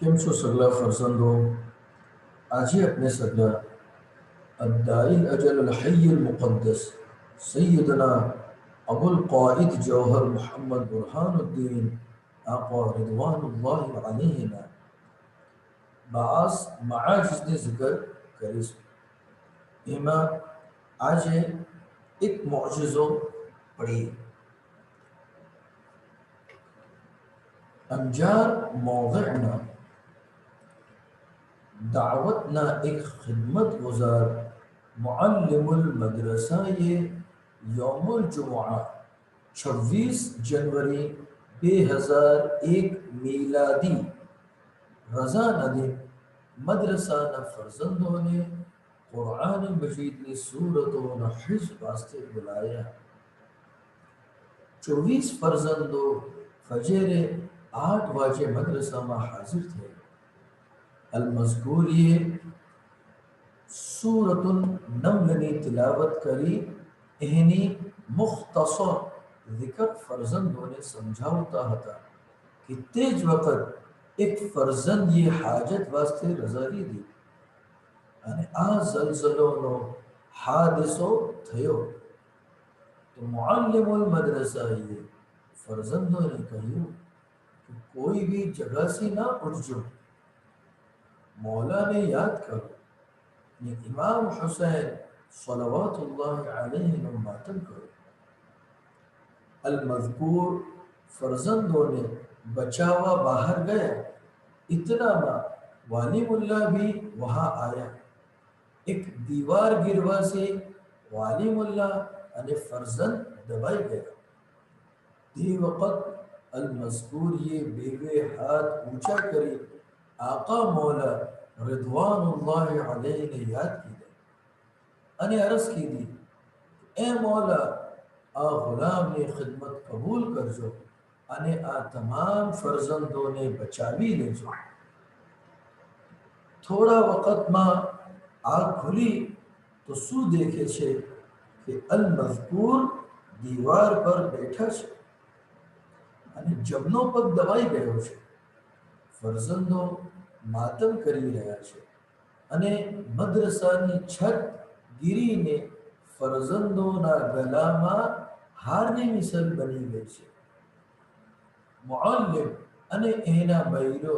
કેમ છો સગલા ફરસંદો? આજે આપણે સગલા الداعي الأجل الحي المقدس سيدنا أبو القائد جوهر محمد برهان الدين آقا رضوان الله عليهما بعض معاجز ذکر کریس. એમાં આજે એક મોજઝો પડી. અંજાર موضعنا دعوتنا ایک خدمت گزار معلم المدرسہ یوم الجمعہ 26 جنوری 2001 میلادی رضا ندیم مدرسہ نہ فرزندوں نے قرآن مجید نے سورتوں نہ حفظ واسطے بلایا. 24 فرزندوں فجر 8 بجے مدرسہ میں حاضر تھے. المذکور یہ سورۃ النمل نے تلاوت کری. اہنی مختصر ذکر فرزندوں نے سمجھاوتا ہتا کہ تیج وقت ایک فرزند یہ حاجت واسطے رضائی دی અને આ زلزلોનો حادثો થયો તો મુઅલ્લિમ المدرسہ فرزندوں نے કહ્યું کہ کوئی بھی جگہ سے نہ اٹھ جاؤ، مولا نے یاد کرو نے امام حسین صلوات اللہ علیہ نے ماتم کرو. المذکور فرزندوں نے بچاوا باہر گیا. اتنا میں والیم اللہ بھی وہاں آیا. ایک دیوار گروا سے والیم اللہ અને فرزند دبائی گیا. دی وقت المذکور یہ بیوے ہاتھ اونچا کری آقا مولا رضوان اللہ علیہ نے یاد کی دے અને عرض کی دی اے مولا آ غلام نے خدمت قبول کرجو અને આ તમામ فرزندوں نے بچاوی لیجو. થોડા વખતમાં આગ ખુલી તો શું દેખે છે કે المذکور દીવાર પર બેઠા છે અને જમનો પગ દબાઈ ગયો છે. ફરઝંદો માતમ કરી રહ્યા છે અને મદ્રસાની છત ગીરીને ફરઝંદોના ગલામાં હારની મિસલ બની ગઈ છે. મુઅલ્લિમ અને એના બૈરો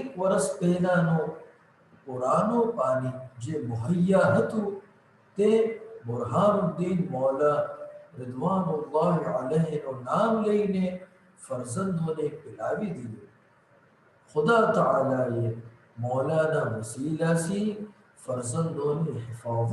1 વર્ષ પહેલાનો પુરાનો પાણી જે મુહૈયા હતું તે બુરહાનુદ્દીન મૌલા રિદવાનુલ્લાહ અલૈહિનું નામ લઈને ફરઝંદોને પિલાવી દીધું. ખુદા તઆલાએ મૌલાના વસીલાથી ફરઝંદોની હિફાજત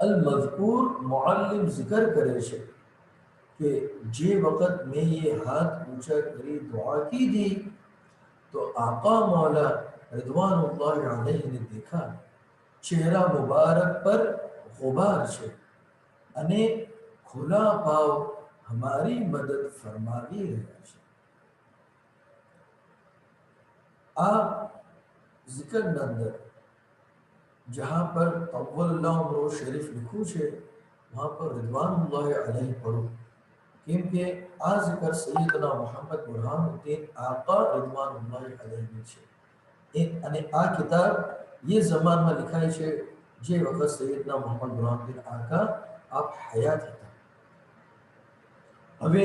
المذکور معلم ذکر کرے છે کہ જે વખત મેં یہ ہاتھ اونچا کری دعا کی دی تو آقا مولا رضوان اللہ علیہ نے دیکھا چہرہ مبارک پر غبار છે અને ખુલ્લા પાવ ہماری મદદ ફરમાવી રહ્યા છે. આ ذکરના અંદર جہاں پر اول نمبر شریف لکھوں છે وہاں پر رضوان اللہ علیہ پڑھو کیونکہ આ ذکر સૈયદના મોહમ્મદ બુરહાનુદ્દીન આકા રضوان اللہ علیہ ની છે. અને આ કિતાબ یہ زمان میں لکھائی છે જે વખત સૈયદના મોહમ્મદ બુરહાનુદ્દીન આકા આપ હયાત હતા. હવે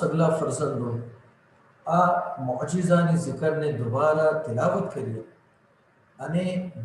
સગલા ફરઝંદો આ મુઅજિઝાની ઝિકરને દોબારા તિલાવત કરીએ અને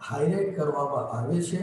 હાઇલાઇટ કરવામાં આવે છે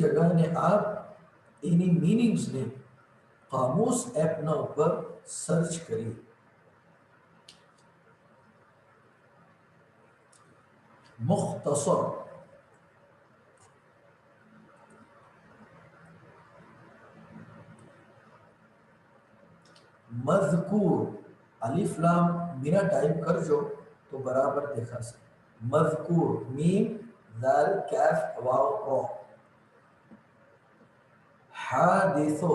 જગાને આપ એની મીનિંગ્સને કામૂસ એપના ઉપર સર્ચ કરી. મુખ્તસર મذکور الف لام میرا ٹائپ کر جو تو તો બરાબર દેખાશે. મઝકૂર મીમ દાલ કાફ વાવ રો. હાદિસો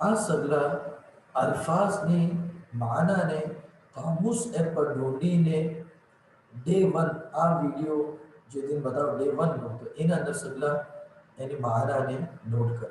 આ સગલા અલ્ફાઝને માનાને કામુસ એપ પર ઢૂંઢીને ડે 1 આ વિડીયો જે દિન બતાવો ડે 1 નો તો એના અંદર સગલા એની માનાને નોટ કરે.